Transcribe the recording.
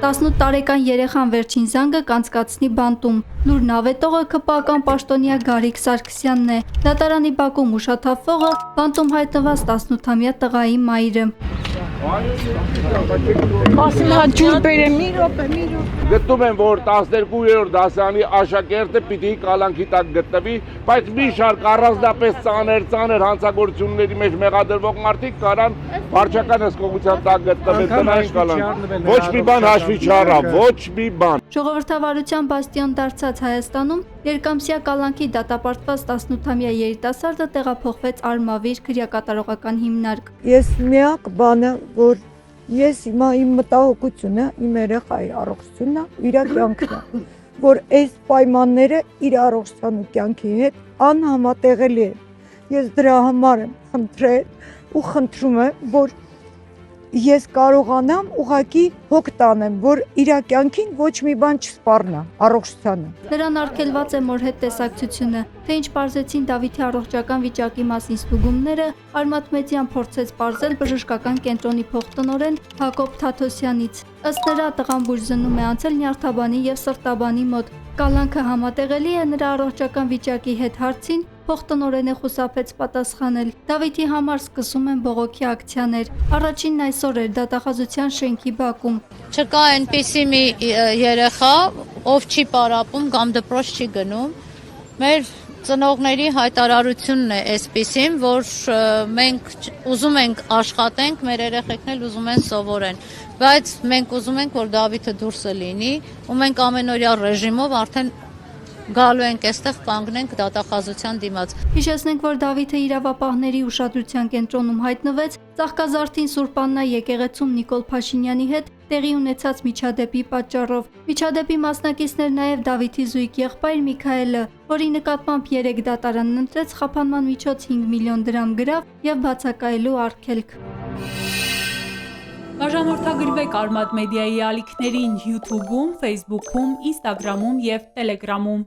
18 տարեկան երեխան վերջին զանգը կանցկացնի բանտում։ Լուր նավետողը ԿՊԱ-կան պաշտոնյա Գարիկ Սարգսյանն է։ Դատարանի բակում ուշաթափվողը բանտում հայտնված 18-ամյա տղայի մայրը։ Ասում հա ջուր բերեմ, մի րոպե։ Գտնում եմ, որ 12-րդ դասարանի աշակերտը պիտի կալանքի տակ գտնվի, բայց մի շարք առանձնապես ծանր հանցագործությունների մեջ մեղադրվող մարդիկ կարան վարչական հսկողության տակ գտնվել տնային կալանք։ Ոչ մի բան հաշվի չառավ, ոչ մի բան։ Ժողովրդավարության բաստիոն դարձած Հայաստանում երկամսյա կալանքի դատապարտված 18-ամյա երիտասարդը տեղափոխվեց Արմավիր քրեակատարողական հիմնարկ։ Ես միակ բանը, որ ես հիմա իմ մտահոգությունը, իմ երեխայի առողջությունն է, իր կյանքն է, որ այս պայմանները իր առողջության ու կյանքի հետ անհամատեղելի են։ Ես դրա համար եմ խնդրել ու խնդրում եմ, որ ես կարողանամ ուղղակի հոգ տանեմ, որ իր կյանքին ոչ մի բան չսպառնա առողջությանը։ Նրան արգելված է մոր հետ տեսակցությունը, թե ինչ պարզեցին Դավիթի առողջական վիճակի մասին ստուգումները, Արմաթ մեդիան փորձեց պարզել բժշկական կենտրոնի փոխտնօրեն Հակոբ Թաթոսյանից։ Ըստ նրա տղան բուժզննում է անցել նյարդաբանի եւ սրտաբանի մոտ։ Կալանքը համատեղելի է նրա առողջական վիճակի հետ հարցին, փոխտնօրենը խուսափեց պատասխանել։ Դավիթի համար սկսում են բողոքի ակցիաներ։ Առաջինն այսօր էր դատախազության շենքի բակում։ Չկա այնպիսի մի երեխա, ով չի պարապում կամ դպրոց չի գնում։ Մեր ծնողների հայտարարությունն է այսպիսին, որ մենք ուզում ենք աշխատենք, մեր երեխեքն էլ ուզում են սովորեն, բայց մենք ուզում ենք, որ Դավիթը դուրսը լինի, ու մենք ամենօրյա ռեժիմով արդեն գալու ենք այստեղ կանգնենք դատախազության դիմաց։ Հիշեցնենք, որ Դավիթը իրավապահների ուշադրության կենտրոնում հայտնվեց Ծաղկազարդին Սուրբ Աննա եկեղեցում Նիկոլ Փաշինյանի հետ տեղի ունեցած միջադեպի պատճառով։ Միջադեպի մասնակիցներ նաև Դավիթի զույգ եղբայր Միքայելը, որի նկատմամբ 3 դատարանն ընտրեց խափանման միջոց 5 միլիոն դրամ գրավ եւ բացակայելու արգելք։ Բաժանորդագրվեք Արմաթ մեդիայի ալիքներին YouTube-ում, Facebook-ում, Instagram-ում եւ Telegram-ում։